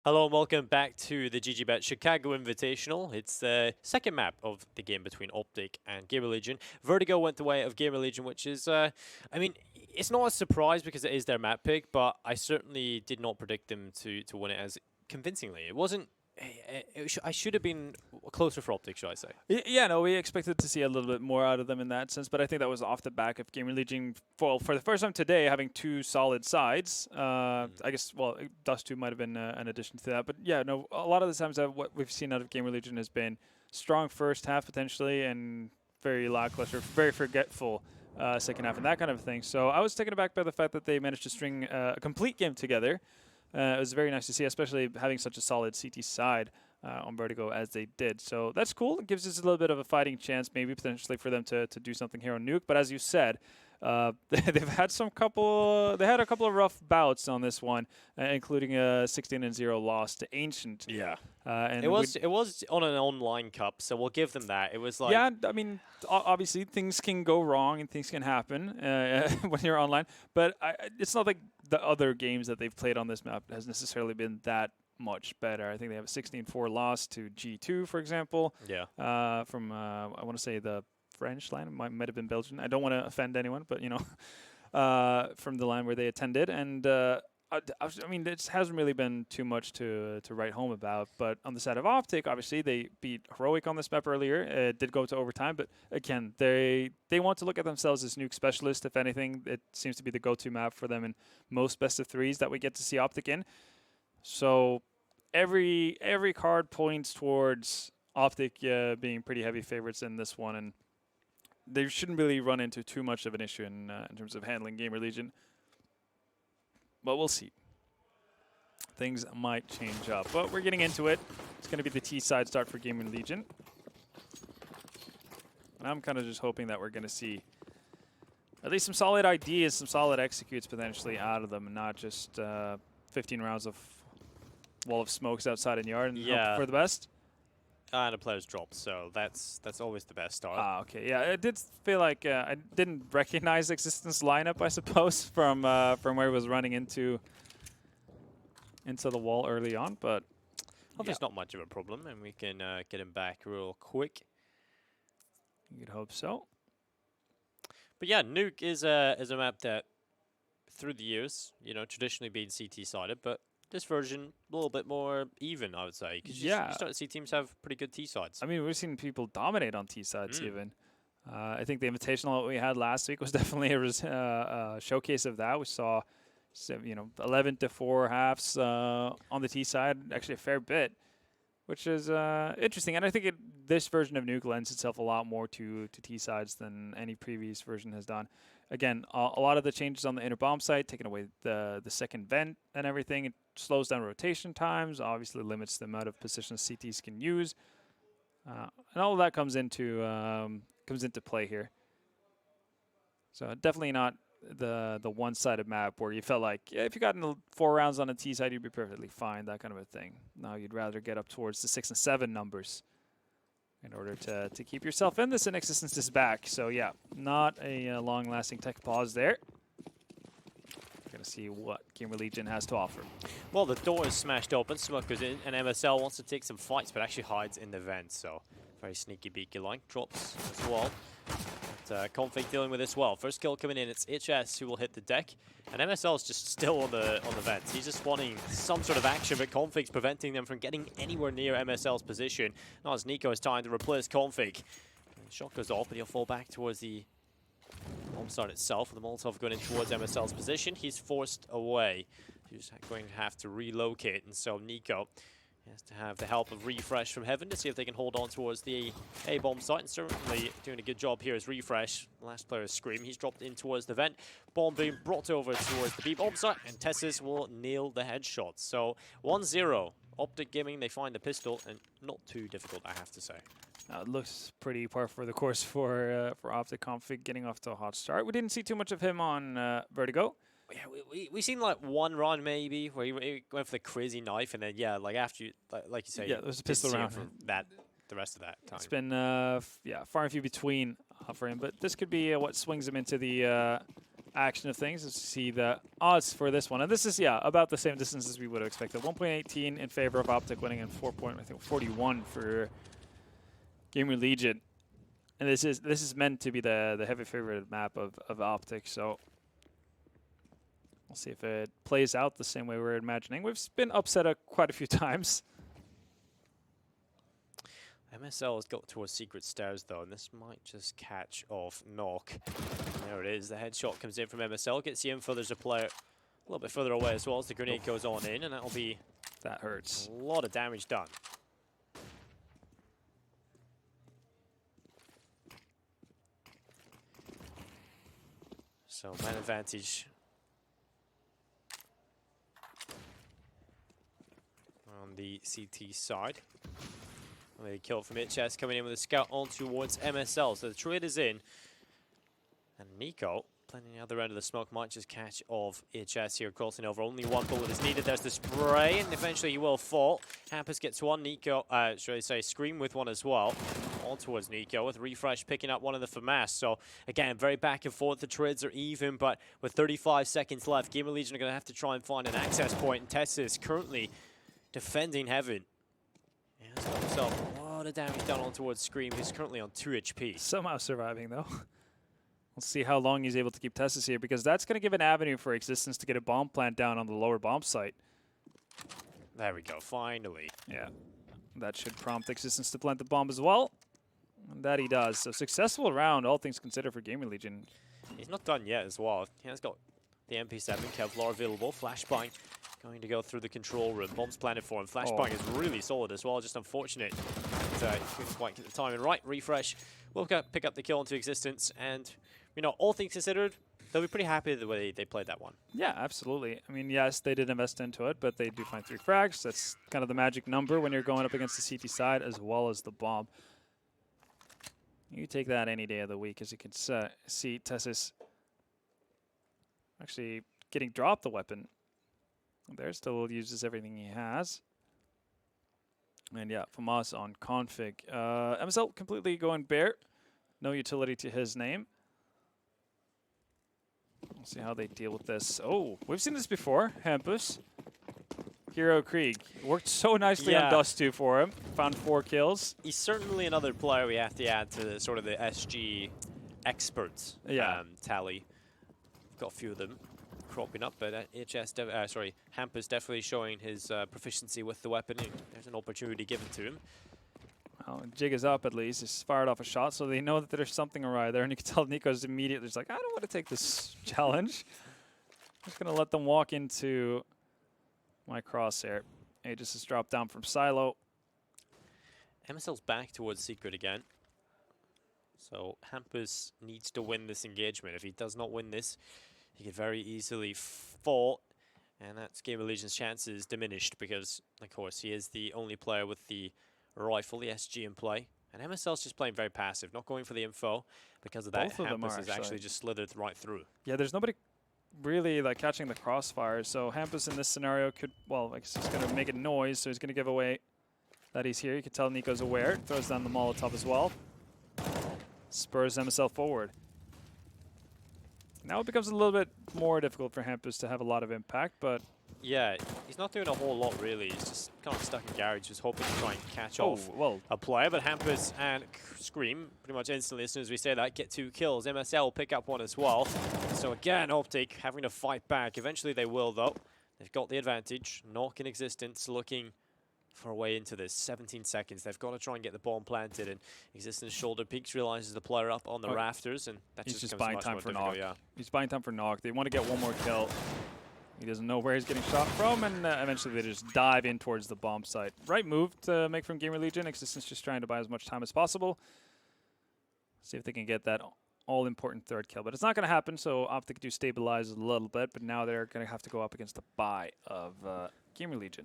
Hello and welcome back to the GGBet Chicago Invitational. It's the second map of the game between OpTic and GamerLegion. Vertigo went the way of GamerLegion, which is, I mean, it's not a surprise because it is their map pick, but I certainly did not predict them to win it as convincingly. It wasn't. I should have been closer for OpTic, should I say? Yeah, no, we expected to see a little bit more out of them in that sense, but I think that was off the back of GamerLegion for the first time today having two solid sides. I guess, well, Dust 2 might have been an addition to that, but yeah, no, a lot of the times what we've seen out of GamerLegion has been strong first half potentially and very lackluster, very forgetful second half and that kind of thing. So I was taken aback by the fact that they managed to string a complete game together. It was very nice to see, especially having such a solid CT side on Vertigo as they did. So that's cool. It gives us a little bit of a fighting chance, maybe potentially for them to do something here on Nuke. But as you said, they've had a couple of rough bouts on this one, including a 16-0 loss to Ancient. Yeah. And it was on an online cup, so we'll give them that. It was like, yeah, I mean, obviously things can go wrong and things can happen when you're online, but it's not like the other games that they've played on this map has necessarily been that much better. I think they have a 16-4 loss to G2, for example. Yeah. From I want to say the French line, it might have been Belgian. I don't want to offend anyone, but you know, from the line where they attended, and I mean, it hasn't really been too much to write home about. But on the side of OpTic, obviously they beat Heroic on this map earlier. It did go to overtime, but again, they want to look at themselves as Nuke specialists. If anything, it seems to be the go-to map for them in most best of threes that we get to see OpTic in. So every card points towards OpTic being pretty heavy favorites in this one, and they shouldn't really run into too much of an issue in terms of handling GamerLegion. But we'll see. Things might change up. But we're getting into it. It's going to be the T-side start for GamerLegion. And I'm kind of just hoping that we're going to see at least some solid ideas, some solid executes potentially out of them, and not just 15 rounds of wall of smokes outside in yard and hope for the best. And a player's dropped, so that's always the best start. Ah, okay. Yeah, it did feel like I didn't recognize Existence lineup, I suppose, from where it was running into the wall early on, but there's not much of a problem, and we can get him back real quick. You'd hope so. But yeah, Nuke is a map that, through the years, you know, traditionally been CT-sided, but this version, a little bit more even, I would say. Because you start to see teams have pretty good T-sides. I mean, we've seen people dominate on T-sides even. I think the Invitational that we had last week was definitely a showcase of that. We saw, 11-4 halves on the T-side, actually a fair bit, which is interesting. And I think this version of Nuke lends itself a lot more to T-sides than any previous version has done. Again, a lot of the changes on the inner bomb site, taking away the second vent and everything, it slows down rotation times, obviously limits the amount of positions CTs can use. And all of that comes into play here. So definitely not the one-sided map where you felt like, yeah, if you got in 4 rounds on a T side, you'd be perfectly fine, that kind of a thing. Now you'd rather get up towards the 6 and 7 numbers in order to keep yourself in this, and Existence is back. So yeah, not a long-lasting tech pause there. Gonna see what GamerLegion has to offer. Well, the door is smashed open, Smoke goes in, and MSL wants to take some fights, but actually hides in the vent, so very sneaky beaky line. Drops as well. But Config dealing with this well. First kill coming in, it's HS who will hit the deck, and MSL is just still on the vent. He's just wanting some sort of action, but Config's preventing them from getting anywhere near MSL's position. Now as Nico is trying to replace Config. And shot goes off, but he'll fall back towards the bomb site itself, with the Molotov going in towards MSL's position. He's forced away. He's going to have to relocate, and so Nico has to have the help of Refresh from Heaven to see if they can hold on towards the A-bomb site, and certainly doing a good job here is Refresh. The last player is Scream. He's dropped in towards the vent. Bomb being brought over towards the B-bomb site, and Tessis will nail the headshot. So 1-0. OpTic Gaming, they find the pistol, and not too difficult, I have to say. It looks pretty par for the course for OpTic Config getting off to a hot start. We didn't see too much of him on Vertigo. Yeah, we seen like one run maybe where he went for the crazy knife, and then like after you like you say, yeah, there was a pistol round from that the rest of that time. It's been far and few between for him, but this could be what swings him into the action of things. Let's see the odds for this one. And this is, yeah, about the same distance as we would have expected. 1.18 in favor of OpTic winning and 4.41 for GamerLegion. And this is meant to be the heavy favorite map of OpTic, so we'll see if it plays out the same way we're imagining. We've been upset quite a few times. MSL has got towards secret stairs though, and this might just catch off Nuke. There it is, the headshot comes in from MSL, gets the info, there's a player a little bit further away as well as the grenade goes on in, and that'll be That hurts. a lot of damage done. So man advantage on the CT side. A kill from HS coming in with a scout on towards MSL. So the trade is in. And Nico, playing on the other end of the smoke, might just catch off HS here, crossing over. Only one bullet is needed. There's the spray, and eventually he will fall. Hampus gets one. Nico, should I say, Scream with one as well. On towards Nico, with Refresh picking up one of the FAMAS. So again, very back and forth. The trades are even, but with 35 seconds left, GamerLegion are going to have to try and find an access point. And Tessa is currently defending Heaven. Yeah, he's got himself a lot of damage done on towards Scream, who's currently on 2 HP. Somehow surviving, though. We'll see how long he's able to keep Tessus here, because that's going to give an avenue for Existence to get a bomb plant down on the lower bomb site. There we go, finally. Yeah, that should prompt Existence to plant the bomb as well. And that he does. So successful round, all things considered, for GamerLegion. He's not done yet as well. He has got the MP7, Kevlar available, Flashbang going to go through the control room. Bombs planted for him. Flashbang is really solid as well. Just unfortunate that he couldn't quite get the timing right. Refresh will pick up the kill into Existence. And, you know, all things considered, they'll be pretty happy with the way they played that one. Yeah, absolutely. I mean, yes, they did invest into it, but they do find 3 frags. That's kind of the magic number when you're going up against the CT side as well as the bomb. You take that any day of the week, as you can see Tessus actually getting dropped the weapon. There, still uses everything he has. And yeah, FAMAS on config. MSL completely going bare. No utility to his name. We'll see how they deal with this. Oh, we've seen this before. Hampus. Hero Krieg. Worked so nicely on Dust 2 for him. Found 4 kills. He's certainly another player we have to add to the, sort of the SG experts tally. Got a few of them cropping up, but Hampus definitely showing his proficiency with the weapon. There's an opportunity given to him. Well, Jig is up at least. He's fired off a shot, so they know that there's something awry there. And you can tell Nico's immediately just like, I don't want to take this challenge. I'm just going to let them walk into my crosshair. Aegis has dropped down from Silo. MSL's back towards Secret again. So Hampus needs to win this engagement. If he does not win this, he could very easily fall, and that's GamerLegion's chances diminished because, of course, he is the only player with the rifle, the SG in play. And MSL's just playing very passive, not going for the info. Because of that, Both of them Hampus are has actually just slithered right through. Yeah, there's nobody really like catching the crossfire, so Hampus in this scenario could, well, I guess he's going to make a noise, so he's going to give away that he's here. You can tell Nico's aware. Throws down the Molotov as well. Spurs MSL forward. Now it becomes a little bit more difficult for Hampus to have a lot of impact, but... Yeah, he's not doing a whole lot, really. He's just kind of stuck in garage, just hoping to try and catch off a player. But Hampus and Scream, pretty much instantly, as soon as we say that, get 2 kills. MSL will pick up one as well. So again, OpTic having to fight back. Eventually they will, though. They've got the advantage. Knock in Existence, looking for a way into this. 17 seconds. They've got to try and get the bomb planted. And Existence shoulder peaks, realizes the player up on the rafters, and that just buying time for Knock. Yeah. He's buying time for Knock. They want to get one more kill. He doesn't know where he's getting shot from, and eventually they just dive in towards the bomb site. Right move to make from GamerLegion. Existence just trying to buy as much time as possible. See if they can get that all-important 3rd kill. But it's not going to happen, so OpTic do stabilize a little bit, but now they're going to have to go up against the buy of GamerLegion.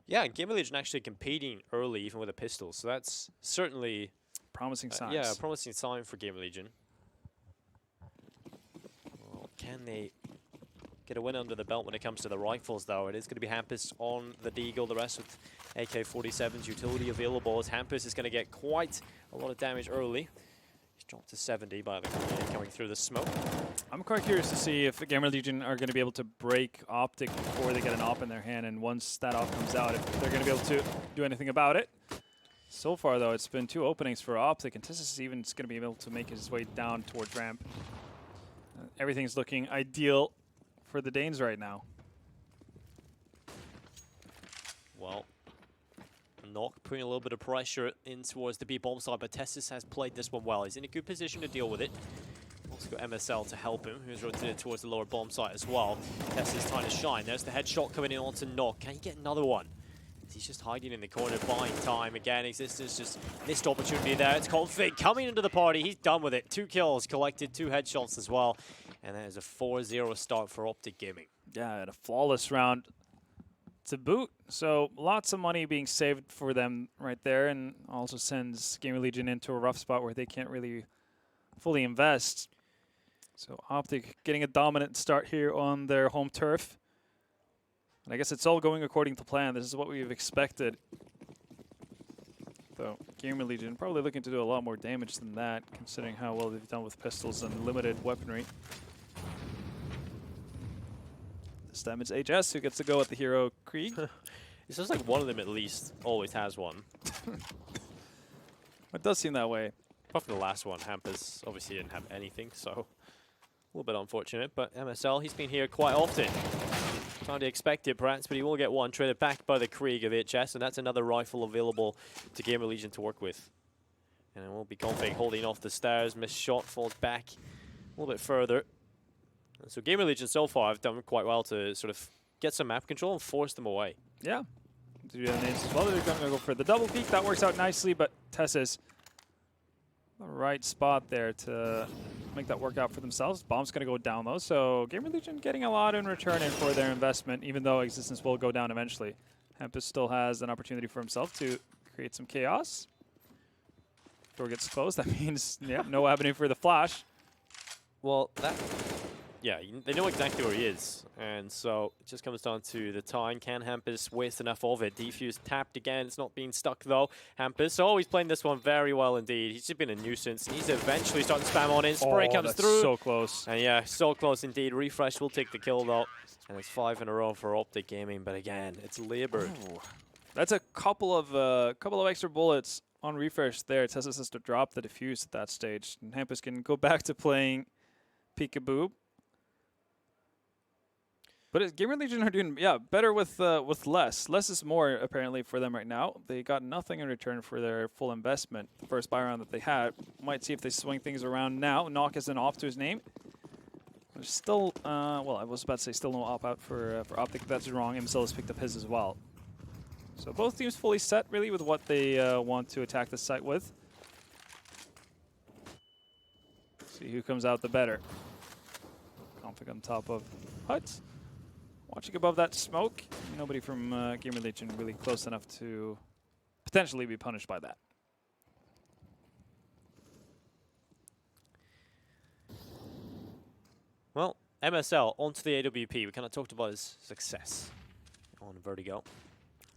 Yeah, and GamerLegion actually competing early, even with a pistol, so that's certainly... promising signs. Yeah, a promising sign for GamerLegion. Well, can they get a win under the belt when it comes to the rifles, though? It is going to be Hampus on the Deagle, the rest with AK-47's utility available, as Hampus is going to get quite a lot of damage early. He's Dropped to 70 by the grenade coming through the smoke. I'm quite curious to see if GamerLegion are going to be able to break OpTic before they get an op in their hand, and once that op comes out, if they're going to be able to do anything about it. So far, though, it's been 2 openings for OpTic, and Tissus is even going to be able to make his way down towards ramp. Everything's looking ideal for the Danes right now. Well, Nuke putting a little bit of pressure in towards the B bomb side, but Tessis has played this one well. He's in a good position to deal with it. Also got MSL to help him, who's rotated towards the lower bomb site as well. Tessis trying to shine. There's the headshot coming in onto Nuke. Can he get another one? He's just hiding in the corner, buying time. Again, Existence just missed opportunity there. It's Config coming into the party. He's done with it. 2 kills, collected 2 headshots as well. And that is a 4-0 start for OpTic Gaming. Yeah, and a flawless round to boot. So lots of money being saved for them right there, and also sends GamerLegion into a rough spot where they can't really fully invest. So OpTic getting a dominant start here on their home turf. And I guess it's all going according to plan. This is what we've expected. Though GamerLegion probably looking to do a lot more damage than that, considering how well they've done with pistols and limited weaponry. This time it's HS who gets to go at the hero Krieg. It seems like one of them at least always has one. It does seem that way. Apart from the last one, Hampus obviously didn't have anything, so a little bit unfortunate. But MSL, he's been here quite often. Trying to expect it perhaps, but he will get one traded back by the Krieg of HS, and that's another rifle available to GamerLegion to work with. And it will be Config holding off the stairs. Missed shot, falls back a little bit further. And so GamerLegion so far have done quite well to sort of get some map control and force them away. Yeah. Do the names as well. They're going to go for the double peek. That works out nicely, but Tessa's the right spot there to make that work out for themselves. Bomb's going to go down, though, so GamerLegion getting a lot in return for their investment, even though Existence will go down eventually. Hampus still has an opportunity for himself to create some chaos. Door gets closed. That means, yeah, no avenue for the flash. Well, that... Yeah, they know exactly where he is, and so it just comes down to the time. Can Hampus waste enough of it? Defuse tapped again. It's not being stuck, though. Hampus, oh, he's playing this one very well indeed. He's just been a nuisance. He's eventually starting to spam on in. Spray comes through. So close. And yeah, so close indeed. Refresh will take the kill, though. And it's 5 in a row for OpTic Gaming, but again, it's labored. Ooh. That's a couple of extra bullets on refresh there. Tessa has to drop the defuse at that stage, and Hampus can go back to playing peekaboo. But GamerLegion are doing better with less. Less is more apparently for them right now. They got nothing in return for their full investment. The first buy round that they had. Might see if they swing things around now. Knock is an off to his name. There's still well, I was about to say still no op out for OpTic. But that's wrong. MSL has picked up his as well. So both teams fully set really with what they want to attack the site with. See who comes out the better. Config on top of Hut. Watching above that smoke, nobody from GamerLegion really close enough to potentially be punished by that. Well, MSL onto the AWP. We kind of talked about his success on Vertigo.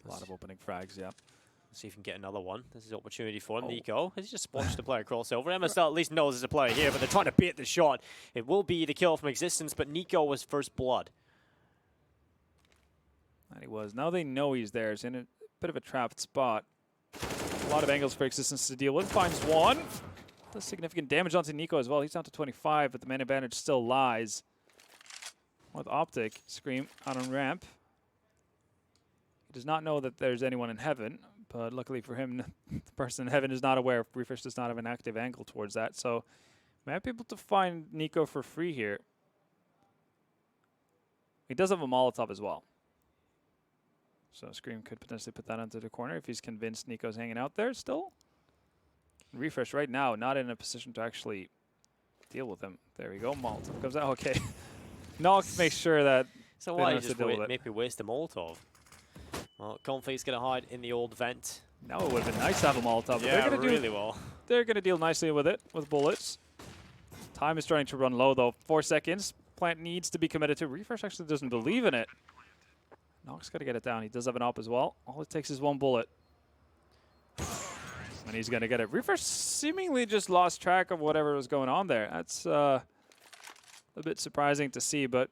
A lot of opening frags, yeah. Let's see if we can get another one. This is an opportunity for him. Nico has just sponged the player crossover. MSL at least knows there's a player here, but they're trying to bait the shot. It will be the kill from Existence, but Nico was first blood. And he was. Now they know he's there. He's in a bit of a trapped spot. A lot of angles for Existence to deal with. Finds one. Does significant damage onto Nico as well. He's down to 25, but the man advantage still lies with OpTic. Scream out on ramp. He does not know that there's anyone in heaven, but luckily for him, the person in heaven is not aware. Refresh does not have an active angle towards that, so might be able to find Nico for free here. He does have a Molotov as well. So Scream could potentially put that into the corner if he's convinced Nico's hanging out there still. Refresh right now, not in a position to actually deal with him. There we go, Molotov comes out. Okay. Knock makes sure that so why you just maybe waste a Molotov? Well, Config's going to hide in the old vent. Now it would have been nice to have a Molotov. Yeah, they're gonna really well. They're going to deal nicely with it, with bullets. Time is starting to run low, though. 4 seconds. Plant needs to be committed to. Refresh actually doesn't believe in it. Knock's got to get it down. He does have an op as well. All it takes is one bullet. And he's going to get it. Refresh seemingly just lost track of whatever was going on there. That's a bit surprising to see, but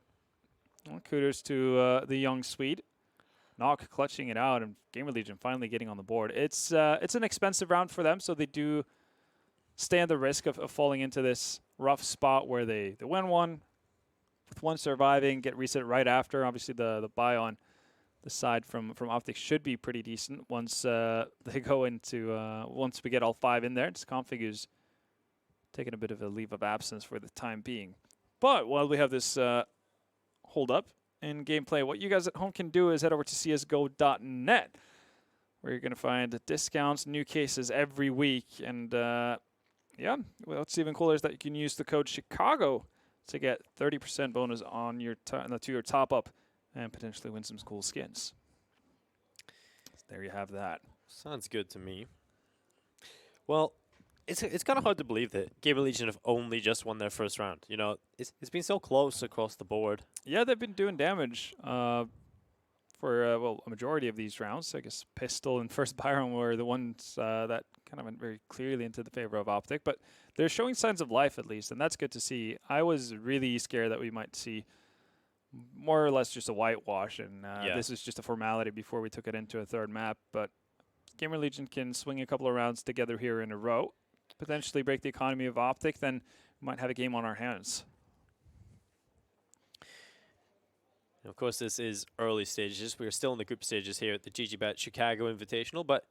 well, kudos to the young Swede. Nuke clutching it out, and GamerLegion finally getting on the board. It's an expensive round for them, so they do stand the risk of falling into this rough spot where they win one, with one surviving, get reset right after. Obviously, the buy on the side from OpTic should be pretty decent once they go into once we get all 5 in there. This config is taking a bit of a leave of absence for the time being. But while we have this hold up in gameplay, what you guys at home can do is head over to csgo.net, where you're going to find discounts, new cases every week, and yeah, what's even cooler is that you can use the code Chicago to get 30% bonus on your to your top up and potentially win some cool skins. So there you have that. Sounds good to me. Well, it's kind of hard to believe that GamerLegion have only just won their first round. You know, it's been so close across the board. Yeah, they've been doing damage for well, a majority of these rounds. I guess Pistol and First Byron were the ones that kind of went very clearly into the favor of OpTic, but they're showing signs of life at least, and that's good to see. I was really scared that we might see more or less just a whitewash, and this is just a formality before we took it into a third map, but GamerLegion can swing a couple of rounds together here in a row, potentially break the economy of OpTic, then we might have a game on our hands. And of course, this is early stages. We're still in the group stages here at the GGBet Chicago Invitational, but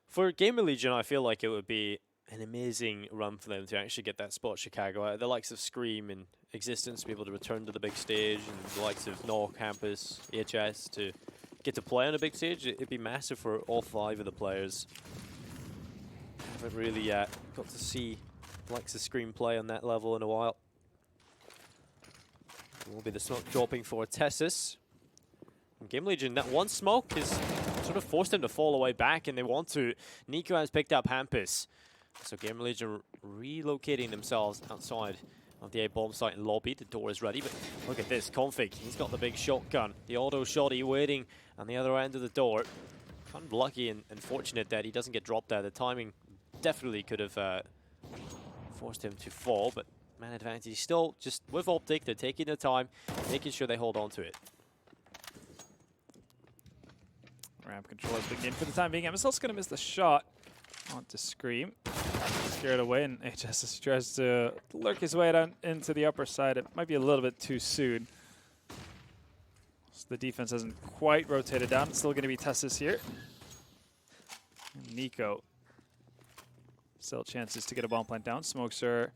for GamerLegion, I feel like it would be an amazing run for them to actually get that spot Chicago. The likes of Scream and Existence to be able to return to the big stage, and the likes of Nuke, Campus, HS to get to play on a big stage. It'd be massive for all 5 of the players. Haven't really got to see the likes of Scream play on that level in a while. Will be the smoke dropping for Tessus. And GamerLegion, that one smoke has sort of forced them to fall away back, and they want to. Nico has picked up Hampus. So GamerLegion relocating themselves outside of the A-bomb site and lobby. The door is ready, but look at this config. He's got the big shotgun. The auto shotty waiting on the other end of the door. Kind of lucky and fortunate that he doesn't get dropped there. The timing definitely could have forced him to fall, but man advantage still just with OpTic. They're taking their time, making sure they hold on to it. Ramp control has been gained for the time being. MSL's going to miss the shot. Want to Scream. Scared away, and HS tries to lurk his way down into the upper side. It might be a little bit too soon. So the defense hasn't quite rotated down. It's still going to be Tessus here. And Nico. Still chances to get a bomb plant down. Smokes are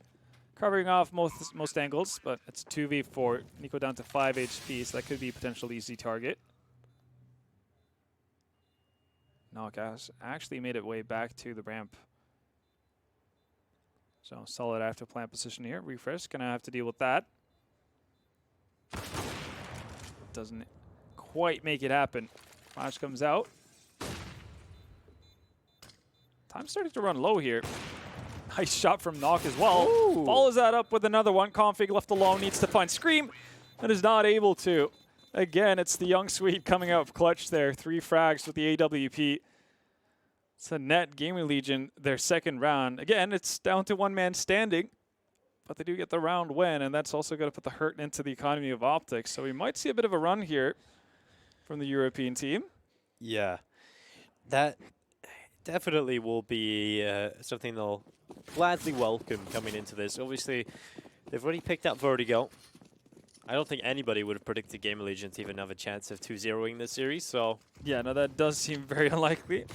covering off most angles, but it's 2v4. Nico down to 5 HP, so that could be a potential easy target. Nuke actually made it way back to the ramp. So solid after plant position here. Refresh, gonna have to deal with that. Doesn't quite make it happen. Flash comes out. Time's starting to run low here. Nice shot from Nuke as well. Ooh. Follows that up with another one. Config left alone, needs to find Scream, and is not able to. Again, it's the young Swede coming out of clutch there. 3 frags with the AWP. It's a net GamerLegion, their second round. Again, it's down to one man standing, but they do get the round win, and that's also going to put the hurt into the economy of OpTic. So we might see a bit of a run here from the European team. Yeah, that definitely will be something they'll gladly welcome coming into this. Obviously, they've already picked up Vertigo. I don't think anybody would have predicted GamerLegion to even have a chance of 2-0ing this series, so... Yeah, no, that does seem very unlikely.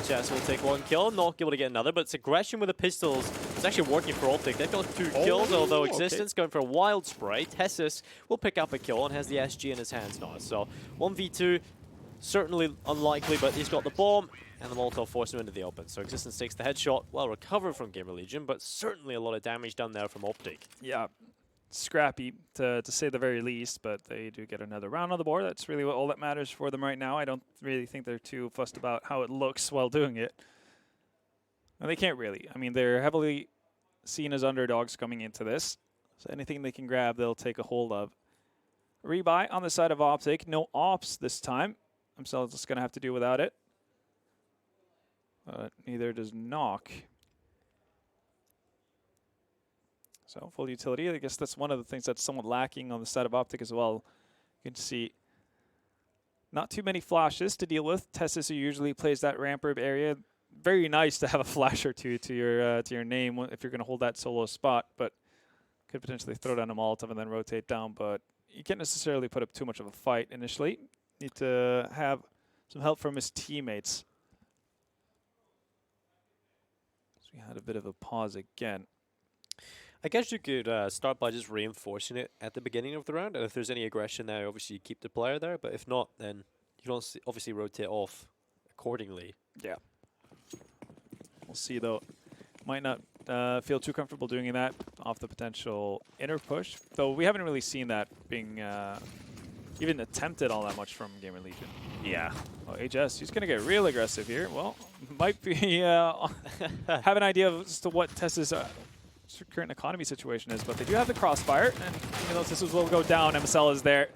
HS will take 1 kill, not able to get another, but it's aggression with the pistols. It's actually working for OpTic. They've got 2 kills, although Existence going for a wild spray. Tessus will pick up a kill and has the SG in his hands now. So 1v2, certainly unlikely, but he's got the bomb, and the Molotov forced him into the open. So Existence takes the headshot, well recovered from GamerLegion, but certainly a lot of damage done there from OpTic. Yeah. Scrappy, to say the very least, but they do get another round on the board. That's really all that matters for them right now. I don't really think they're too fussed about how it looks while doing it. And they can't really. I mean, they're heavily seen as underdogs coming into this. So anything they can grab, they'll take a hold of. Rebuy on the side of OpTic. No ops this time. I'm still just going to have to do without it. Neither does Nuke. So full utility. I guess that's one of the things that's somewhat lacking on the side of OpTic as well. You can see not too many flashes to deal with. Tessus, who usually plays that ramp herb area, very nice to have a flash or two to your name if you're going to hold that solo spot, but could potentially throw down a Molotov and then rotate down. But you can't necessarily put up too much of a fight initially. Need to have some help from his teammates. So we had a bit of a pause again. I guess you could start by just reinforcing it at the beginning of the round, and if there's any aggression there, obviously you keep the player there, but if not, then you don't obviously rotate off accordingly. Yeah. We'll see, though. Might not feel too comfortable doing that off the potential inner push, though we haven't really seen that being even attempted all that much from GamerLegion. Yeah. Oh, HS, he's going to get real aggressive here. Well, might be have an idea as to what Tessa's current economy situation is, but they do have the crossfire, and even though Tessus will go down, MSL is there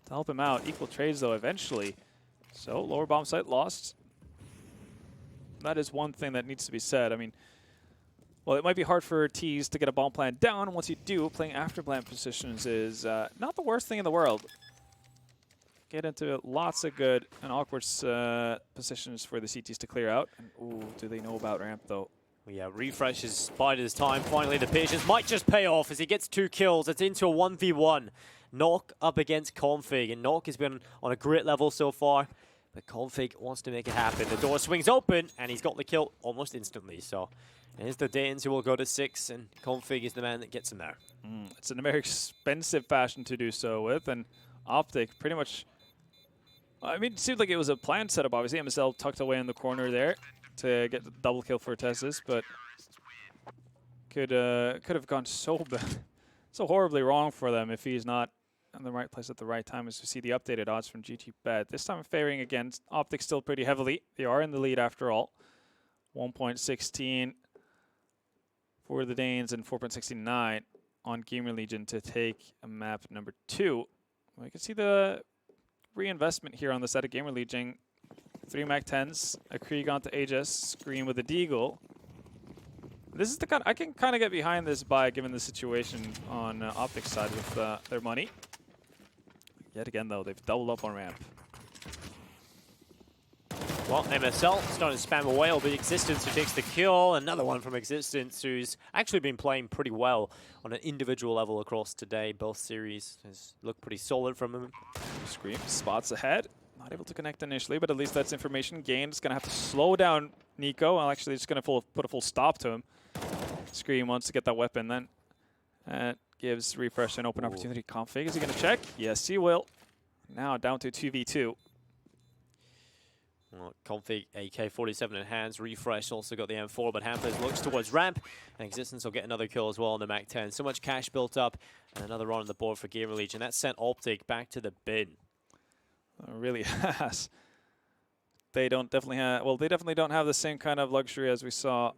to help him out. Equal trades, though, eventually. So, lower bomb site lost. That is one thing that needs to be said. I mean, well, it might be hard for Tees to get a bomb plant down. Once you do, playing after plant positions is not the worst thing in the world. Get into lots of good and awkward positions for the CTs to clear out. And, ooh, do they know about ramp, though? Well, yeah, refreshes bided his time. Finally, the patience might just pay off as he gets 2 kills. It's into a 1v1. Nuke up against Config, and Nuke has been on a great level so far, but Config wants to make it happen. The door swings open, and he's got the kill almost instantly. So here's the Danes who will go to 6, and Config is the man that gets him there. It's a very expensive fashion to do so with, and OpTic pretty much, I mean, it seemed like it was a planned setup, obviously. MSL tucked away in the corner there to get the double kill for Tessus, but could have gone so bad, so horribly wrong for them if he's not in the right place at the right time. As we see the updated odds from GTBet, this time favoring against OpTic still pretty heavily. They are in the lead after all. 1.16 for the Danes and 4.69 on GamerLegion to take a map number 2. We can see the reinvestment here on the side of GamerLegion. 3 Mac-10s, a Krieg onto Aegis, Scream with a Deagle. This is the kind I can kind of get behind this buy given the situation on OpTic's side with their money. Yet again, though, they've doubled up on ramp. Well, MSL starting to spam away, albeit Existence who takes the kill. Another one from Existence who's actually been playing pretty well on an individual level across today. Both series has looked pretty solid from him. Scream spots ahead. Not able to connect initially, but at least that's information gained. It's going to have to slow down Nico. Well, actually, it's going to put a full stop to him. Scream wants to get that weapon then. That gives Refresh an open opportunity. Config, is he going to check? Yes, he will. Now down to 2v2. Well, Config, AK-47 in hands. Refresh also got the M4, but Hampers looks towards ramp. And Existence will get another kill as well on the Mac-10. So much cash built up. And another run on the board for GamerLegion. That sent OpTic back to the bin. Really has. They definitely don't have the same kind of luxury as we saw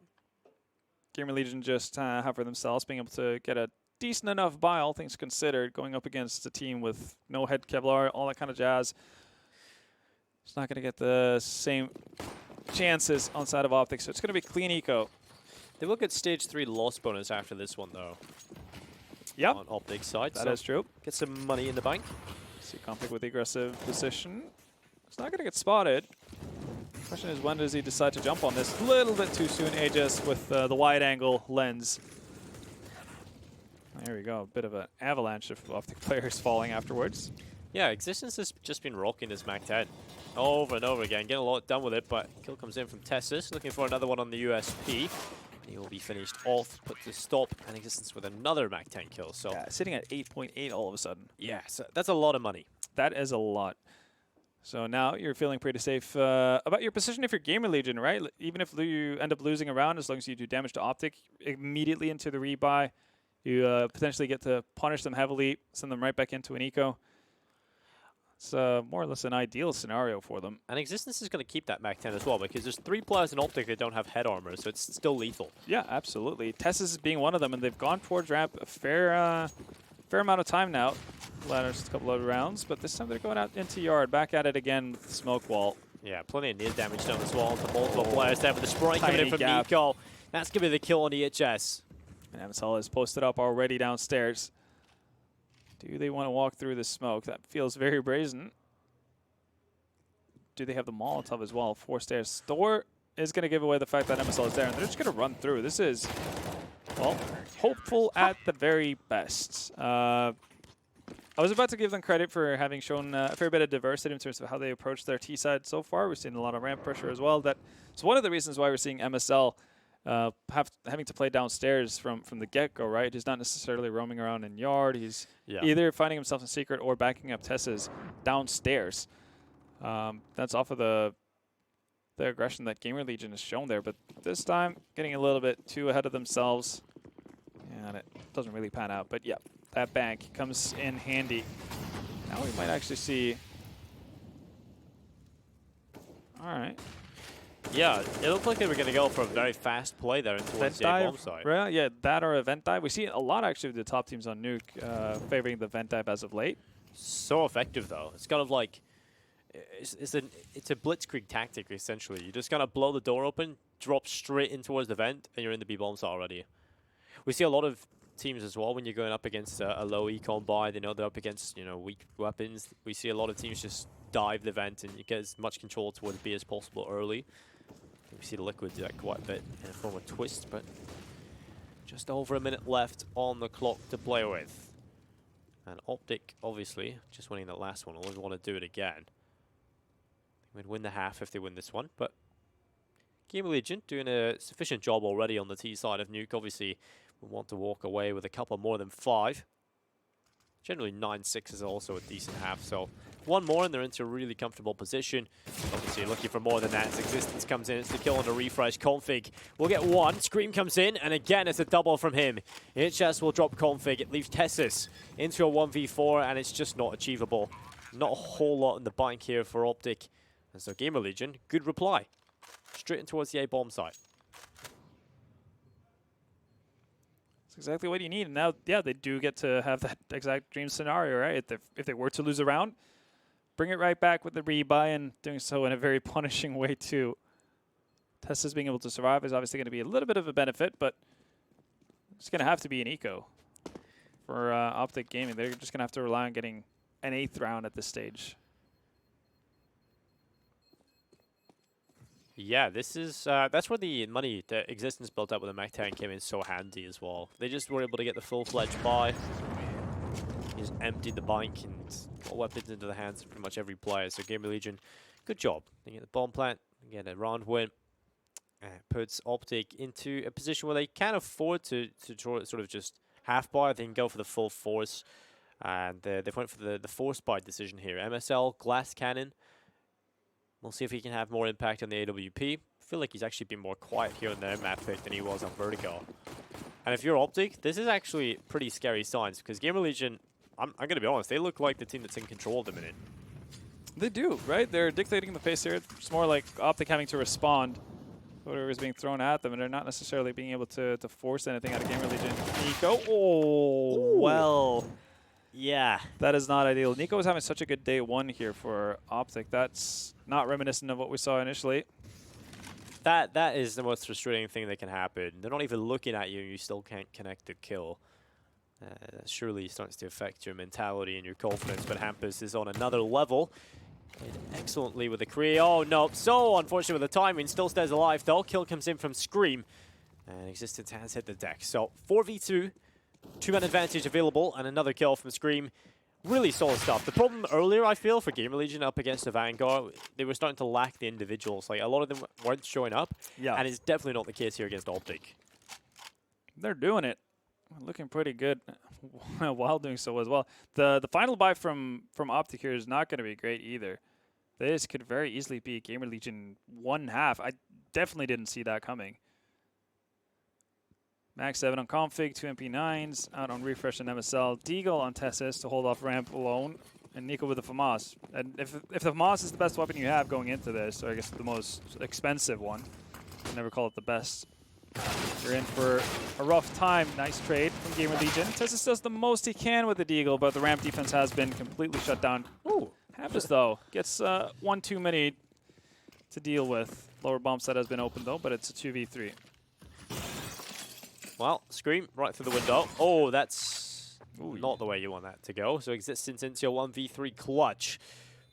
GamerLegion just have for themselves, being able to get a decent enough buy, all things considered, going up against a team with no head Kevlar, all that kind of jazz. It's not going to get the same chances on side of OpTic, so it's going to be clean eco. They will get stage 3 loss bonus after this one, though. Yep. On OpTic's side. That is true. Get some money in the bank. See Config with the aggressive position. It's not going to get spotted. Question is, when does he decide to jump on this? A little bit too soon, Aegis, with the wide angle lens. There we go. A bit of an avalanche of OpTic players falling afterwards. Yeah, Existence has just been rocking this Mac-10 over and over again, getting a lot done with it, but kill comes in from Tessus, looking for another one on the USP. He will be finished off, put to stop, and Existence with another Mac-10 kill. So yeah, sitting at 8.8 all of a sudden. Yeah, so that's a lot of money. That is a lot. So now you're feeling pretty safe about your position if you're GamerLegion, right? Even if you end up losing a round, as long as you do damage to OpTic, immediately into the rebuy, you potentially get to punish them heavily, send them right back into an eco. It's more or less an ideal scenario for them. And Existence is going to keep that Mac-10 as well, because there's 3 players in OpTic that don't have head armor, so it's still lethal. Yeah, absolutely. Tessus is being one of them, and they've gone towards ramp a fair amount of time now. Last couple of rounds, but this time they're going out into yard, back at it again with the smoke wall. Yeah, plenty of near damage done as well to multiple players there, but the spray coming in Tiny from gap. Nico. That's going to be the kill on EHS. And MSL is posted up already downstairs. Do they want to walk through the smoke? That feels very brazen. Do they have the Molotov as well? 4 stairs. Store is going to give away the fact that MSL is there, and they're just going to run through. This is, well, hopeful at the very best. I was about to give them credit for having shown a fair bit of diversity in terms of how they approach their T side so far. We're seeing a lot of ramp pressure as well. That's one of the reasons why we're seeing MSL having to play downstairs from the get-go, right? He's not necessarily roaming around in yard. He's either finding himself in secret or backing up Tessa's downstairs. That's off of the aggression that GamerLegion has shown there, but this time getting a little bit too ahead of themselves, and it doesn't really pan out. But yeah, that bank comes in handy. Now we might actually see. All right. Yeah, it looked like they were going to go for a very fast play there towards the bomb site. Right, yeah, that or event dive. We see a lot actually of the top teams on Nuke favoring the event dive as of late. So effective though. It's kind of like it's a blitzkrieg tactic essentially. You just kind of blow the door open, drop straight in towards the vent, and you're in the B bomb site already. We see a lot of teams as well when you're going up against a low econ buy. They know they're up against weak weapons. We see a lot of teams just dive the vent and you get as much control towards B as possible early. We see the Liquid do that quite a bit in the form of twist, but just over a minute left on the clock to play with. And OpTic, obviously, just winning that last one, always want to do it again. They would win the half if they win this one, but GamerLegion doing a sufficient job already on the T side of Nuke. Obviously, we want to walk away with a couple more than 5. Generally 9-6 is also a decent half, so one more and they're into a really comfortable position. Obviously looking for more than that as Existence comes in. It's the kill on the refresh. Config will get 1. Scream comes in, and again it's a double from him. HS will drop Config. It leaves Tessus into a 1v4, and it's just not achievable. Not a whole lot in the bank here for OpTic. And so GamerLegion, good reply. Straight in towards the A bomb site. Exactly what you need. And now, yeah, they do get to have that exact dream scenario, right? If they were to lose a round, bring it right back with the rebuy, and doing so in a very punishing way too. Tessa's being able to survive is obviously going to be a little bit of a benefit, but it's going to have to be an eco for OpTic Gaming. They're just going to have to rely on getting an 8th round at this stage. Yeah, this is that's where the money that Existence built up with the Mech 10 came in so handy as well. They just were able to get the full-fledged buy. He just emptied the bank and got weapons into the hands of pretty much every player. So GamerLegion, good job. They get the bomb plant, they get a round win. Puts OpTic into a position where they can afford to sort of just half buy. They can go for the full force. And they went for the force buy decision here. MSL, Glass Cannon. We'll see if he can have more impact on the AWP. I feel like he's actually been more quiet here on their map pick than he was on Vertigo. And if you're OpTic, this is actually pretty scary signs because GamerLegion, I'm going to be honest, they look like the team that's in control at the minute. They do, right? They're dictating the pace here. It's more like OpTic having to respond to whatever is being thrown at them, and they're not necessarily being able to force anything out of GamerLegion. Nico, Ooh. Well, yeah. That is not ideal. Nico was having such a good day 1 here for OpTic. That's not reminiscent of what we saw initially. That is the most frustrating thing that can happen. They're not even looking at you and you still can't connect the kill. That surely starts to affect your mentality and your confidence, but Hampus is on another level. Played excellently with the Kree. Oh no, so unfortunate with the timing. Still stays alive though. Kill comes in from Scream. And Existence has hit the deck. So 4v2, 2-man advantage available, and another kill from Scream. Really solid stuff. The problem earlier, I feel, for GamerLegion up against the Vanguard, they were starting to lack the individuals. Like, a lot of them weren't showing up, and it's definitely not the case here against OpTic. They're doing it. Looking pretty good while doing so as well. The final buy from OpTic here is not going to be great either. This could very easily be GamerLegion 1/2. I definitely didn't see that coming. Max 7 on config, 2 MP9s, out on refresh and MSL. Deagle on Tessus to hold off ramp alone, and Nico with the FAMAS. And if the FAMAS is the best weapon you have going into this, or I guess the most expensive one, I never call it the best, you're in for a rough time. Nice trade from GamerLegion. Tessus does the most he can with the Deagle, but the ramp defense has been completely shut down. Ooh, Hampus, though, gets one too many to deal with. Lower bomb side has been open though, but it's a 2v3. Well, Scream right through the window. Oh, that's not the way you want that to go. So Existence into a 1v3 clutch.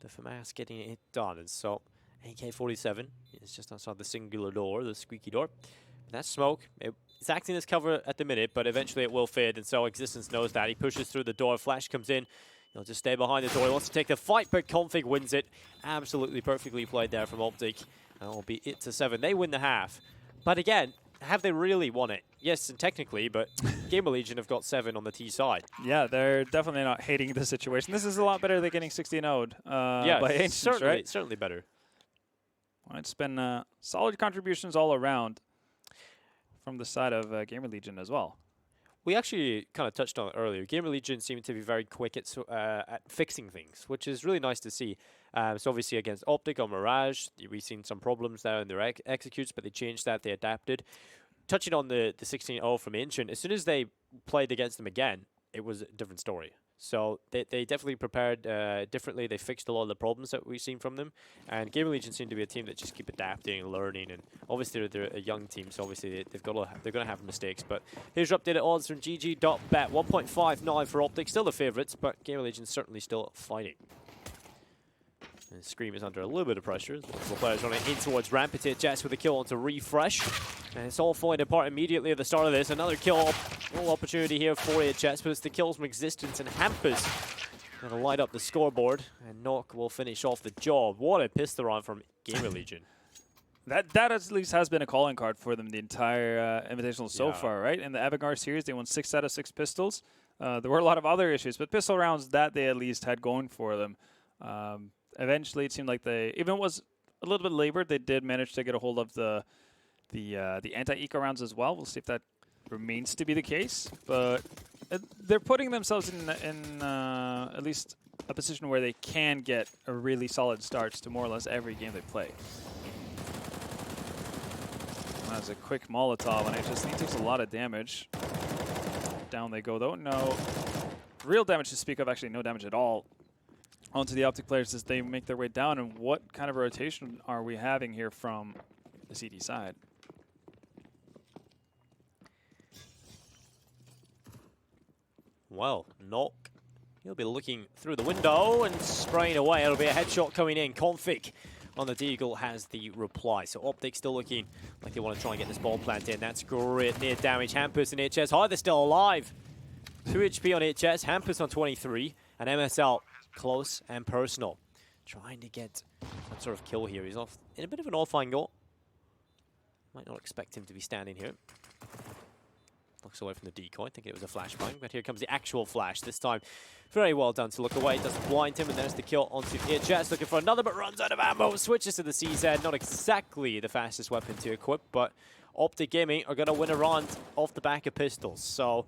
The FAMAS getting it done. And so AK-47 is just outside the singular door, the squeaky door. But that's smoke. It's acting as cover at the minute, but eventually it will fade. And so Existence knows that. He pushes through the door. Flash comes in. He'll just stay behind the door. He wants to take the fight, but Config wins it. Absolutely perfectly played there from OpTic. And it'll be it to 7. They win the half. But again, have they really won it? Yes, and technically, but GamerLegion have got 7 on the T side. Yeah, they're definitely not hating the situation. This is a lot better than getting 16-0'd yeah, by Ancients, certainly, right? certainly better. Well, it's been solid contributions all around from the side of GamerLegion as well. We actually kind of touched on it earlier. GamerLegion seemed to be very quick at fixing things, which is really nice to see. So obviously against OpTic on Mirage, we've seen some problems there in their executes, but they changed that, they adapted. Touching on the 16-0 from Ancient, as soon as they played against them again, it was a different story. So they definitely prepared differently. They fixed a lot of the problems that we've seen from them. And GamerLegion seem to be a team that just keep adapting and learning. And obviously they're a young team, so obviously they're going to have mistakes. But here's your updated odds from GG.bet. 1.59 for OpTic, still the favourites, but GamerLegion certainly still fighting. And Scream is under a little bit of pressure. Multiple players running in towards Ramp. It's Jets with a kill onto Refresh. And it's all falling apart immediately at the start of this. Another kill opportunity here for HS, but it's the kills from Existence and Hampus. Gonna light up the scoreboard, and Nuke will finish off the job. What a pistol round from GamerLegion. That at least has been a calling card for them the entire Invitational so far, right? In the Avangard series, they won 6 out of 6 pistols. There were a lot of other issues, but pistol rounds that they at least had going for them. Eventually, it seemed like they, even was a little bit labored, they did manage to get a hold of the anti-eco rounds as well. We'll see if that remains to be the case. But they're putting themselves in at least a position where they can get a really solid starts to more or less every game they play. That was a quick Molotov, and he takes a lot of damage. Down they go, though. No real damage to speak of, actually no damage at all onto the OpTic players as they make their way down. And what kind of rotation are we having here from the CD side? Well, Nuke, he'll be looking through the window and spraying away. It'll be a headshot coming in. Config on the Deagle has the reply. So OpTic still looking like they want to try and get this ball plant in. That's great. Near damage. Hampus and HS. Hi, they're still alive. 2 HP on HS. Hampus on 23. And MSL close and personal. Trying to get some sort of kill here. He's off in a bit of an off angle. Might not expect him to be standing here. Looks away from the decoy, thinking it was a flashbang, but here comes the actual flash. This time, very well done to look away. Doesn't blind him, and there's the kill onto HS. Looking for another, but runs out of ammo. Switches to the CZ. Not exactly the fastest weapon to equip, but OpTic Gaming are going to win a round off the back of pistols. So,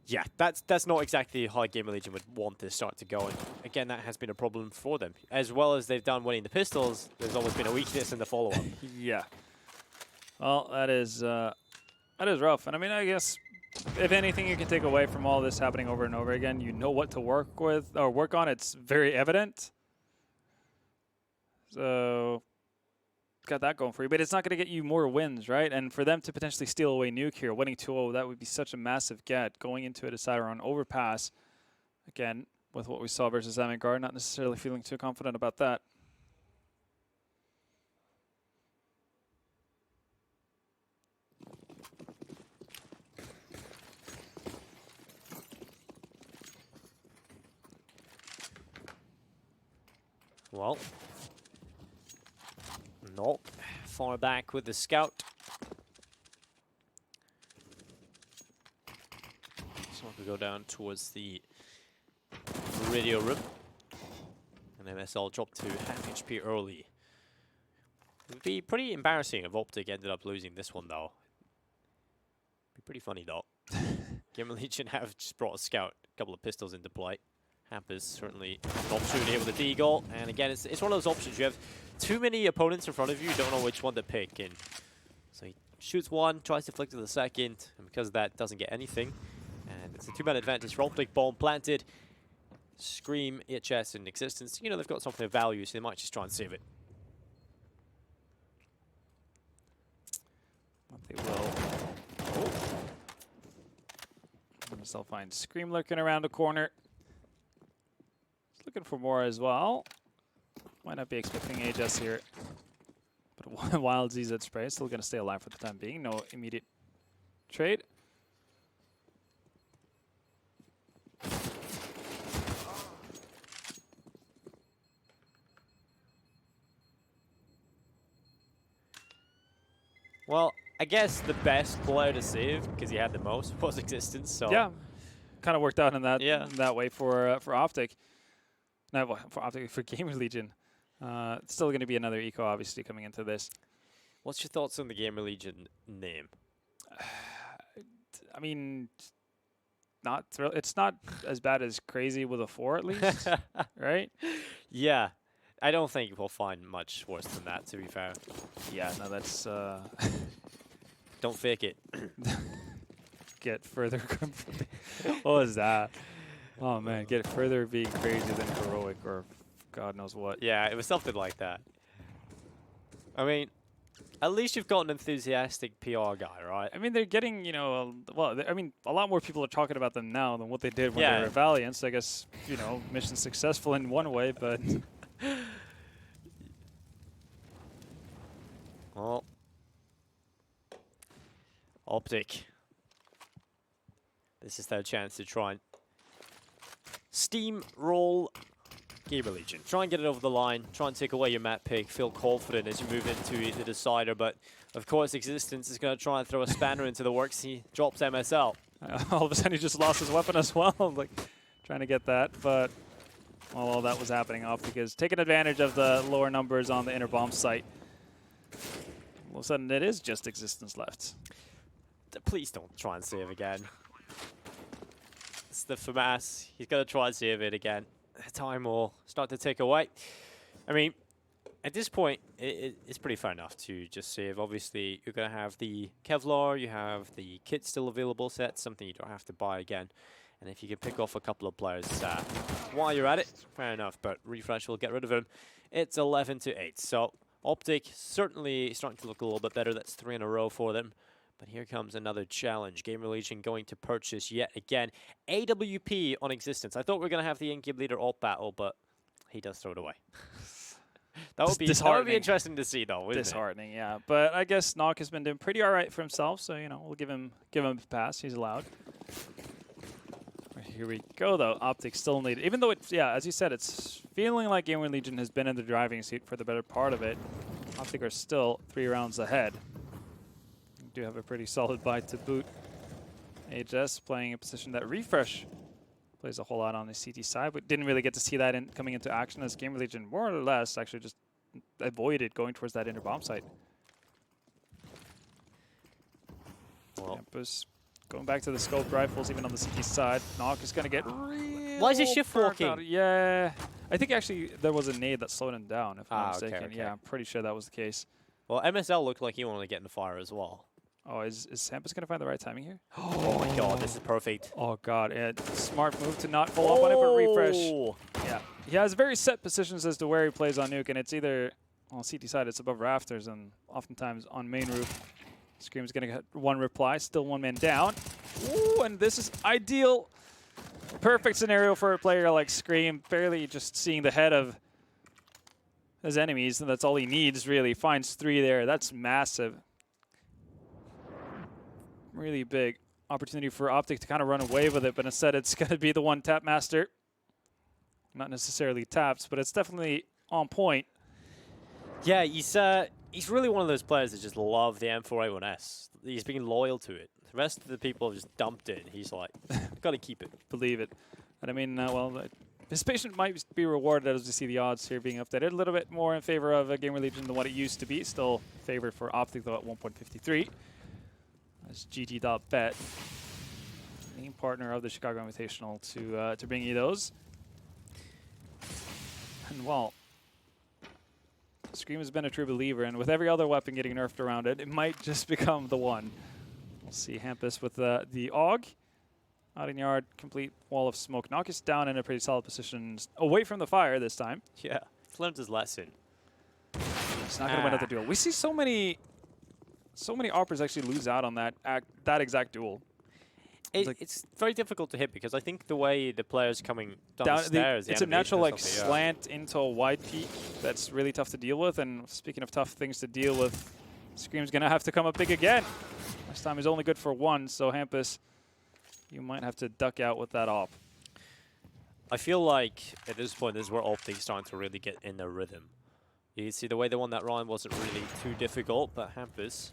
yeah, that's not exactly how GamerLegion would want this start to go. And again, that has been a problem for them. As well as they've done winning the pistols, there's always been a weakness in the follow-up. Yeah. Well, that is rough. And I mean, I guess if anything you can take away from all this happening over and over again, you know what to work with or work on. It's very evident. So got that going for you, but it's not going to get you more wins, right? And for them to potentially steal away Nuke here, winning 2-0, that would be such a massive get. Going into a decider on overpass, again, with what we saw versus Avangard, not necessarily feeling too confident about that. Well, Nuke far back with the scout. So we go down towards the radio room. And MSL dropped to half HP early. It would be pretty embarrassing if OpTic ended up losing this one, though. Be pretty funny, though. GamerLegion have just brought a scout, a couple of pistols into play. Hampus certainly an option here with the Deagle. And again, it's one of those options. You have too many opponents in front of you, you don't know which one to pick. And so he shoots one, tries to flick to the second, and because of that, doesn't get anything. And it's a 2-man advantage for OpTic. Bomb planted. Scream, HS, and Existence. You know, they've got something of value, so they might just try and save it. They will. Oh. They'll find Scream lurking around the corner. He's looking for more as well. Might not be expecting HS here. But Wild ZZ Spray is still going to stay alive for the time being. No immediate trade. Well, I guess the best player to save, because he had the most, was Existence. So yeah, kind of worked out in that that way for OpTic. No, for OpTic, for GamerLegion. It's still going to be another eco, obviously, coming into this. What's your thoughts on the GamerLegion name? I mean, it's not as bad as Crazy with a 4, at least, right? Yeah. I don't think we'll find much worse than that, to be fair. Yeah, no, that's... Don't fake it. Get further... What was that? Oh, man, get further being crazy than heroic or God knows what. Yeah, it was something like that. I mean, at least you've got an enthusiastic PR guy, right? I mean, they're getting, you know, well, I mean, a lot more people are talking about them now than what they did when they were Valiant. So I guess, you know, mission successful in one way, but... Well, OpTic. This is their chance to try and steamroll GamerLegion. Try and get it over the line. Try and take away your map pick. Feel confident as you move into the decider. But, of course, Existence is going to try and throw a spanner into the works. He drops MSL. All of a sudden, he just lost his weapon as well. Like, trying to get that, but... Well, all that was happening off because taking advantage of the lower numbers on the inner bomb site. All of a sudden, it is just Existence left. Please don't try and save again. It's the FAMAS. He's going to try and save it again. Time will start to tick away. I mean, at this point, it's pretty fair enough to just save. Obviously, you're going to have the Kevlar, you have the kit still available set, something you don't have to buy again. And if you can pick off a couple of players while you're at it, fair enough, but Refresh will get rid of him. It's 11-8. So OpTic certainly starting to look a little bit better. That's 3 in a row for them. But here comes another challenge. GamerLegion going to purchase yet again AWP on Existence. I thought we were going to have the in-game leader alt battle, but he does throw it away. That would be interesting to see, though, wouldn't Disheartening, yeah. But I guess Nuke has been doing pretty all right for himself, so, you know, we'll give him a pass. He's allowed. Here we go, though. OpTic still needed. Even though it's, yeah, as you said, it's feeling like GamerLegion has been in the driving seat for the better part of it. OpTic are still 3 rounds ahead. We do have a pretty solid buy to boot. HS playing a position that Refresh plays a whole lot on the CT side, but didn't really get to see that coming into action as GamerLegion more or less actually just avoided going towards that inner bomb site. Well, Campus going back to the scoped rifles, even on the CT side. Nuke is going to get real. Why is he shift walking? Yeah. I think actually there was a nade that slowed him down, if I'm not mistaken. Okay. Yeah, I'm pretty sure that was the case. Well, MSL looked like he wanted to get in the fire as well. Oh, is Sampus going to find the right timing here? Oh my god, this is perfect. Oh god, smart move to not fall off on it, but Refresh. Yeah, he has very set positions as to where he plays on Nuke, and it's either on CT side, it's above rafters, and oftentimes on main roof. Scream's going to get one reply, still 1 man down. Ooh, and this is ideal. Perfect scenario for a player like Scream, barely just seeing the head of his enemies, and that's all he needs, really. Finds 3 there. That's massive. Really big opportunity for OpTic to kind of run away with it, but instead it's going to be the one tap master. Not necessarily taps, but it's definitely on point. Yeah, he's really one of those players that just love the M4A1S. He's being loyal to it. The rest of the people have just dumped it. He's like, got to keep it. Believe it. And I mean, well, his patience might be rewarded as we see the odds here being updated a little bit more in favor of GamerLegion than what it used to be. Still favored for OpTic, though, at 1.53. That's GG.bet, main partner of the Chicago Invitational, to bring you those. And well, Scream has been a true believer, and with every other weapon getting nerfed around it, it might just become the one. We'll see Hampus with the AUG. Out in yard, complete wall of smoke. Nuke is down in a pretty solid position, away from the fire this time. Yeah, he's learned his lesson. He's not going to win at the duel. We see so many so many operas actually lose out on that exact duel. It's very difficult to hit because I think the way the player's coming down the stairs, it's a natural like slant into a wide peak that's really tough to deal with. And speaking of tough things to deal with, Scream's gonna have to come up big again. Last time is only good for one, so Hampus, you might have to duck out with that op. I feel like at this point, this is where OpTic starting to really get in their rhythm. You see the way they won that round wasn't really too difficult, but Hampus,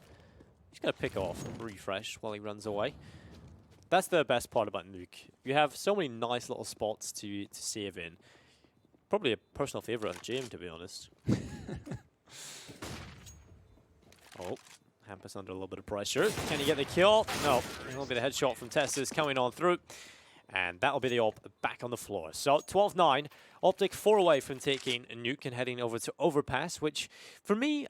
he's gonna pick off and refresh while he runs away. That's the best part about Nuke. You have so many nice little spots to save in. Probably a personal favorite of James, to be honest. Oh, Hampus under a little bit of pressure. Can he get the kill? No. It'll be the headshot from Testis coming on through. And that'll be the op back on the floor. So 12-9. OpTic 4 away from taking a Nuke and heading over to Overpass, which for me,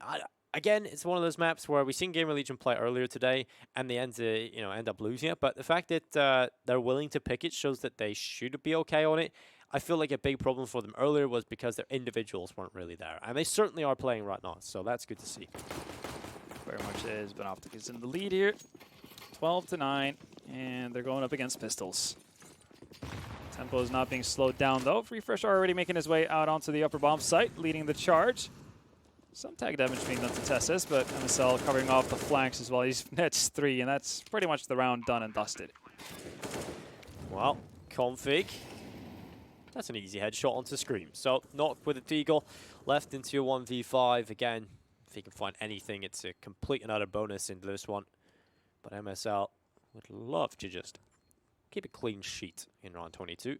again, it's one of those maps where we've seen GamerLegion play earlier today, and they end up losing it. But the fact that they're willing to pick it shows that they should be okay on it. I feel like a big problem for them earlier was because their individuals weren't really there, and they certainly are playing right now. So that's good to see. Very much is, but OpTic is in the lead here, 12-9, and they're going up against Pistols. Tempo is not being slowed down though. Refresh already making his way out onto the upper bomb site, leading the charge. Some tag damage being done to Testis, but MSL covering off the flanks as well. He's nets 3, and that's pretty much the round done and dusted. Well, Config. That's an easy headshot onto Scream. So, Nuke with a Deagle, left into a 1v5. Again, if he can find anything, it's a complete and utter bonus into this one. But MSL would love to just keep a clean sheet in round 22.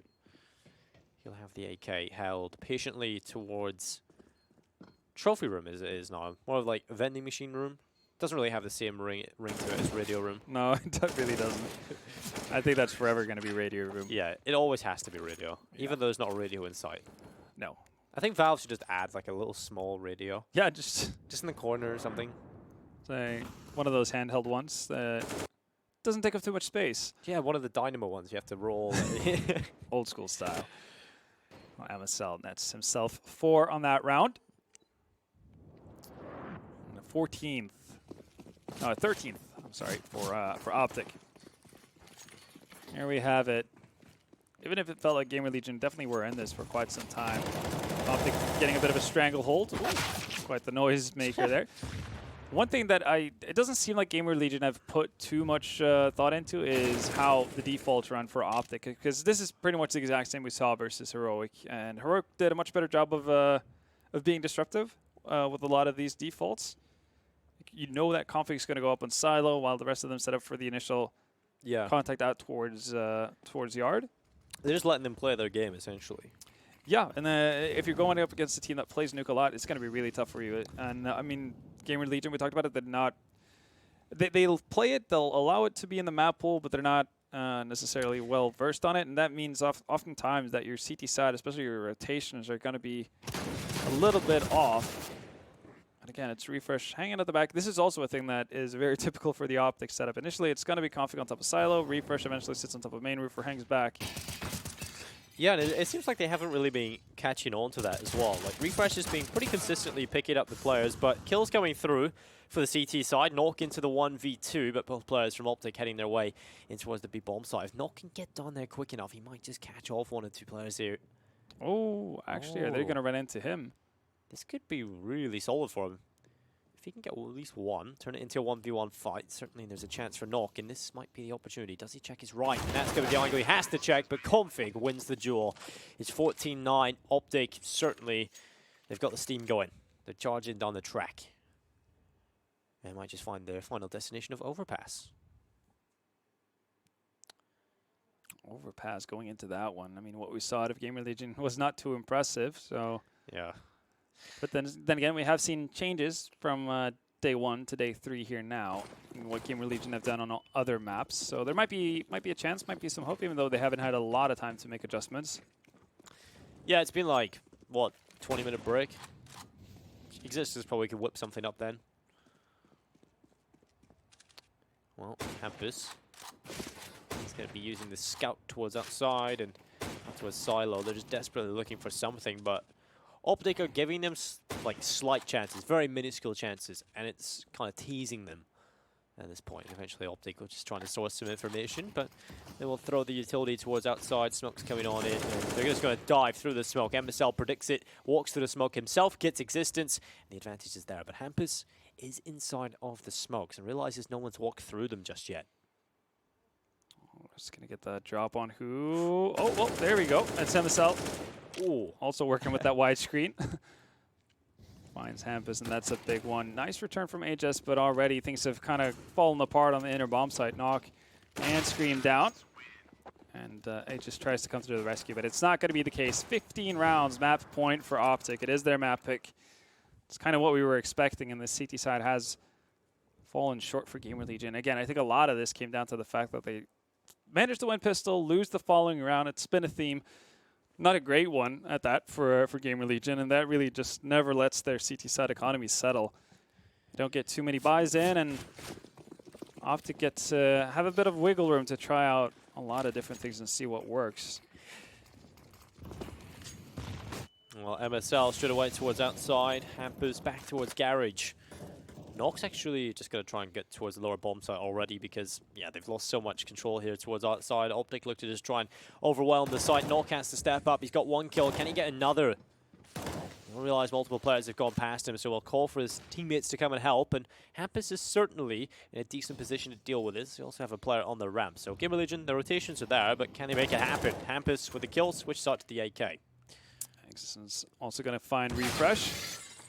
He'll have the AK held patiently towards trophy room as it is now. More of like a vending machine room. Doesn't really have the same ring to it as radio room. No, it really doesn't. I think that's forever going to be radio room. Yeah, it always has to be radio, even though there's not a radio in sight. No. I think Valve should just add like a little small radio. Yeah, just in the corner or something. Say one of those handheld ones that doesn't take up too much space. Yeah, one of the dynamo ones you have to roll. Old school style. Well, MSL nets himself 4 on that round. 13th, I'm sorry, for OpTic. Here we have it. Even if it felt like GamerLegion definitely were in this for quite some time. OpTic getting a bit of a stranglehold. Ooh, quite the noise maker there. One thing that it doesn't seem like GamerLegion have put too much thought into is how the defaults run for OpTic, because this is pretty much the exact same we saw versus Heroic, and Heroic did a much better job of being disruptive with a lot of these defaults. You know that config is going to go up on silo while the rest of them set up for the initial contact out towards yard. They're just letting them play their game, essentially. Yeah, and if you're going up against a team that plays Nuke a lot, it's going to be really tough for you. And I mean, GamerLegion, we talked about it, they'll play it, they'll allow it to be in the map pool, but they're not necessarily well versed on it. And that means oftentimes that your CT side, especially your rotations, are going to be a little bit off. And again, it's Refresh hanging at the back. This is also a thing that is very typical for the OpTic setup. Initially, it's going to be config on top of silo. Refresh eventually sits on top of main roof or hangs back. Yeah, and it seems like they haven't really been catching on to that as well. Like, Refresh has been pretty consistently picking up the players, but kills coming through for the CT side. Nuke into the 1v2, but both players from OpTic heading their way in towards the B bomb side. If Nuke can get down there quick enough, he might just catch off 1 or 2 players here. Oh, actually, are they going to run into him? This could be really solid for him. If he can get at least 1, turn it into a 1v1 fight, certainly there's a chance for Nuke, and this might be the opportunity. Does he check his right? And that's going to be the angle he has to check, but Config wins the duel. It's 14-9. OpTic, certainly, they've got the steam going. They're charging down the track. They might just find their final destination of Overpass. Overpass going into that one. I mean, what we saw out of GamerLegion was not too impressive, so... Yeah. But then again, we have seen changes from day 1 to day 3 here now, in what GamerLegion have done on other maps. So there might be a chance, might be some hope, even though they haven't had a lot of time to make adjustments. Yeah, it's been like, what, 20-minute break? Existence probably could whip something up then. Well, Hampus, he's going to be using the scout towards outside and towards silo. They're just desperately looking for something, but OpTic are giving them like slight chances, very minuscule chances, and it's kind of teasing them. at this point. Eventually OpTic will just trying to source some information, but they will throw the utility towards outside. Smoke's coming on in, and they're just going to dive through the smoke. MSL predicts it, walks through the smoke himself, gets existence, and the advantage is there. But Hampus is inside of the smokes and realizes no one's walked through them just yet. Just going to get the drop on who? Oh, well, there we go. That's MSL. Ooh, also working with that wide screen. Finds Hampus, and that's a big one. Nice return from HS, but already things have kind of fallen apart on the inner bomb site. Knock and Scream down. And HS tries to come to the rescue, but it's not going to be the case. 15 rounds, map point for OpTic. It is their map pick. It's kind of what we were expecting, and the CT side has fallen short for GamerLegion. Again, I think a lot of this came down to the fact that they managed to win pistol, lose the following round. It's been a theme. Not a great one at that for GamerLegion, and that really just never lets their CT side economy settle. They don't get too many buys in, and OpTic gets have a bit of wiggle room to try out a lot of different things and see what works. Well, MSL straight away towards outside. Hampus back towards garage. Nox actually just going to try and get towards the lower bomb site already because, yeah, they've lost so much control here towards outside. OpTic look to just try and overwhelm the site. Nox has to step up. He's got one kill. Can he get another? He'll realize multiple players have gone past him, so he'll call for his teammates to come and help. And Hampus is certainly in a decent position to deal with this. They also have a player on the ramp. So GamerLegion, the rotations are there, but can he make it happen? Hampus with the kill, switches out to the AK. Existence also going to find Refresh.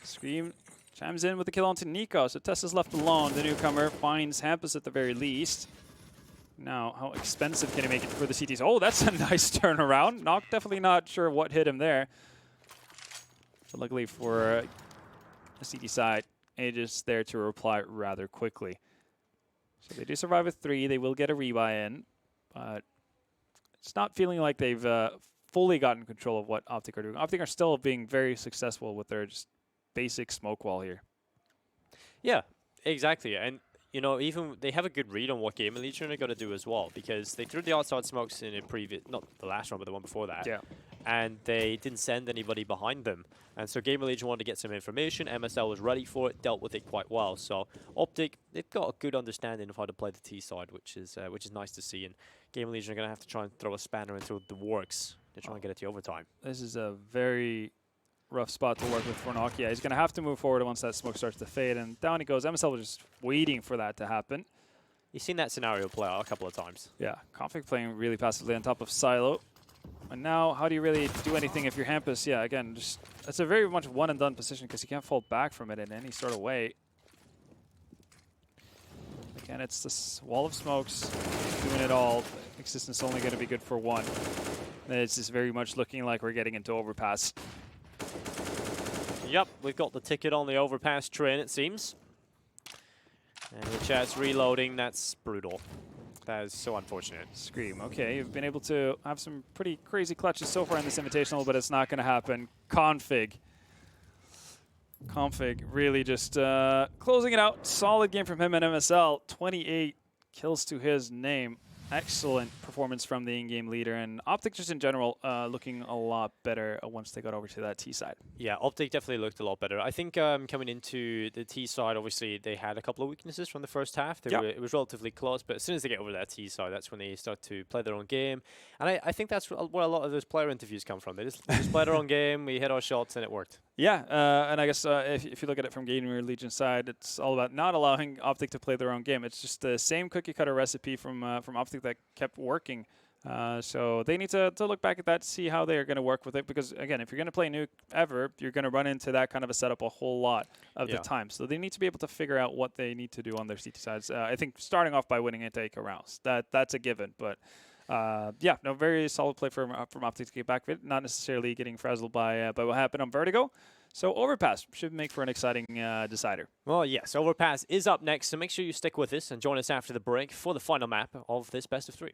Scream chimes in with the kill onto Nico, so Tessa's left alone. The newcomer finds Hampus at the very least. Now, how expensive can he make it for the CTs? Oh, that's a nice turnaround. Nock definitely not sure what hit him there. But luckily for the CT side, Aegis there to reply rather quickly. So they do survive with 3. They will get a rebuy in, but it's not feeling like they've fully gotten control of what OpTic are doing. OpTic are still being very successful with their just basic smoke wall here. Yeah, exactly. And, you know, even they have a good read on what GamerLegion are going to do as well, because they threw the outside smokes in a previous, not the last round, but the one before that. Yeah. And they didn't send anybody behind them. And so GamerLegion wanted to get some information. MSL was ready for it, dealt with it quite well. So OpTic, they've got a good understanding of how to play the T side, which is nice to see. And GamerLegion are going to have to try and throw a spanner into the works to try and get it to overtime. This is a very rough spot to work with for Nokia. He's going to have to move forward once that smoke starts to fade, and down he goes. MSL was just waiting for that to happen. You've seen that scenario play out a couple of times. Yeah, Config playing really passively on top of Silo. And now, how do you really do anything if you're Hampus? Yeah, again, just it's a very much one-and-done position because you can't fall back from it in any sort of way. Again, it's this wall of smokes doing it all. Existence only going to be good for 1. It's just very much looking like we're getting into overpass. Yep, we've got the ticket on the overpass train, it seems. And the chat's reloading. That's brutal. That is so unfortunate. Scream. Okay, you've been able to have some pretty crazy clutches so far in this Invitational, but it's not going to happen. Config really just closing it out. Solid game from him and MSL. 28 kills to his name. Excellent performance from the in-game leader, and OpTic just in general looking a lot better once they got over to that T side. Yeah, OpTic definitely looked a lot better. I think coming into the T side, obviously they had a couple of weaknesses from the first half. It was relatively close, but as soon as they get over that T side, that's when they start to play their own game. And I think that's where a lot of those player interviews come from. They just play their own game, we hit our shots, and it worked. Yeah, and I guess if you look at it from GamerLegion side, it's all about not allowing OpTic to play their own game. It's just the same cookie-cutter recipe from OpTic that kept working. So they need to look back at that to see how they're going to work with it. Because, again, if you're going to play Nuke ever, you're going to run into that kind of a setup a whole lot of the time. So they need to be able to figure out what they need to do on their CT sides. I think starting off by winning intake rounds, that's a given. But, yeah, no, very solid play from OpTic to get back with it. Not necessarily getting frazzled by what happened on Vertigo. So Overpass should make for an exciting decider. Well, yes, Overpass is up next, so make sure you stick with us and join us after the break for the final map of this best of 3.